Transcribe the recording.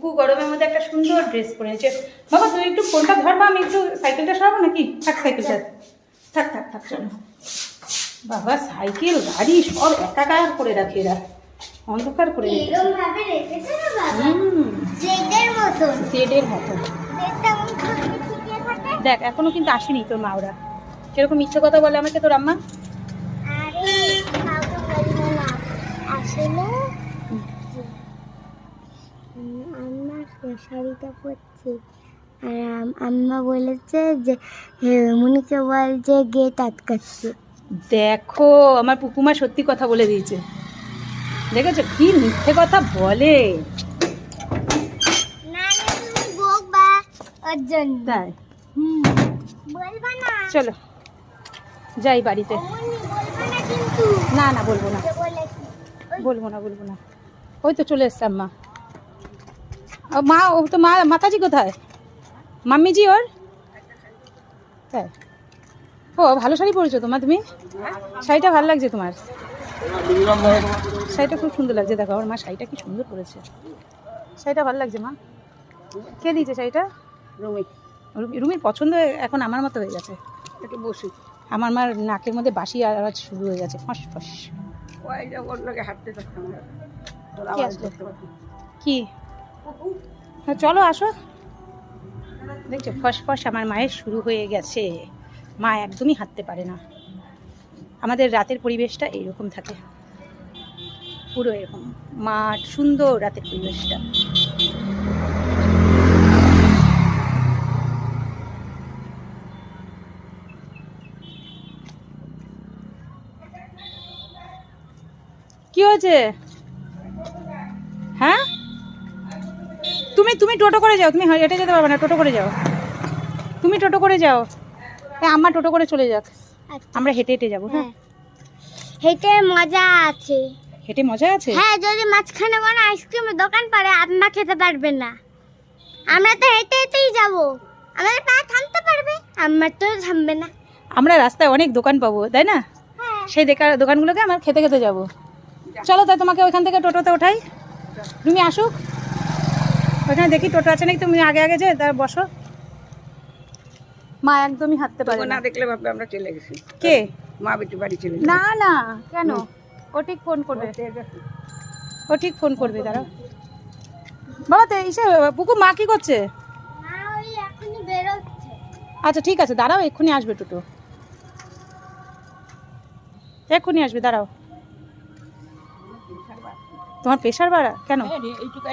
খুব গরমের মধ্যে একটা সুন্দর ড্রেস পরেছে। বাবা তুই একটু ফোনটা ধরবা, আমি একটু সাইকেলটা সরাবো নাকি? থাক সাইকেলটা, থাক থাক থাক চলো। বাবা সাইকেল গাড়ি সব একাকার করে রাখে এরা, অন্ধকার করে জেডের মতো। দেখ এখনো কিন্তু আসেনি তোর মা, ওরা কিরকম মিথ্যে কথা বলে আমাকে তোর আম্মা। শাড়িটা পরছি আর আম্মা বলেছে যে মনিকে বল যে গেট আটকাচ্ছে। দেখো আমার পুকুমা সত্যি কথা বলে দিয়েছে, দেখেছো কি মিথ্যে কথা বলে। তাই চলো যাই বাড়িতে। না না বলবো না, বলবো না বলবো না। ওই তো চলে এসছে আম্মা। মা ও তো মা, মাতাজি কোথায়? মাম্মিজি ওর? তাই ও ভালো শাড়ি পরেছো তোমার, তুমি শাড়িটা ভালো লাগছে তোমার, শাড়িটা খুব সুন্দর লাগছে। দেখো আমার মা শাড়িটা কি সুন্দর পরেছে, শাড়িটা ভালো লাগছে। মা কে দিয়েছে শাড়িটা? রুমির পছন্দ এখন আমার মতো হয়ে গেছে। একটু বসি, আমার মার নাকের মধ্যে বাসি আওয়াজ শুরু হয়ে গেছে, ফস ফস। কি হ্যাঁ চলো আসো। দেখছো ফস ফস আমার মায়ের শুরু হয়ে গেছে, মা একদমই হাঁটতে পারে না। আমাদের রাতের পরিবেশটা এইরকম থাকে, পুরো এরকম মাঠ, সুন্দর রাতের পরিবেশটা। কি হয়েছে? হ্যাঁ তুমি তুমি টোটো করে যাও, তুমি হেঁটে যেতে পারবে না, টোটো করে যাও, তুমি টোটো করে যাও। হ্যাঁ আম্মা টোটো করে চলে যাক, আমরা হেঁটে হেঁটে যাবো। হ্যাঁ হেঁটে মজা আছে, হেঁটে মজা আছে। হ্যাঁ যদি মাঝখানে কোনো আইসক্রিমের দোকান পারে আম্মা খেতে পারবে না। আমরা তো হেঁটে হেঁটেই যাবো, আমাদের পা থামতে পারবে, আম্মার তো থামবে না। আমরা রাস্তায় অনেক দোকান পাবো তাই না, সেই দোকানগুলোকে আমরা খেতে খেতে যাবো। চলো তাই তোমাকে ওইখান থেকে টোটোতে ওঠাই, তুমি আসুক ওইখানে দেখি টোটো আছে নাকি, তুমি আগে আগে যে তার বসো। মা একদমই হাঁটতে পারে না, দেখলে ভাববে আমরা চলে গেছি। কে? মা বেটি বাড়ি চলে না না কেন, ও ঠিক ফোন করবে, ও ঠিক ফোন করবে। দাঁড়াও বাবা, তো ইসে পুকু মা কি করছে? মা ওই এখনই বেরোচ্ছে। আচ্ছা ঠিক আছে দাঁড়াও, এক্ষুনি আসবে টোটো, এক্ষুনি আসবে দাঁড়াও। তোমার প্রেশার বাড়া কেন? এইটুকু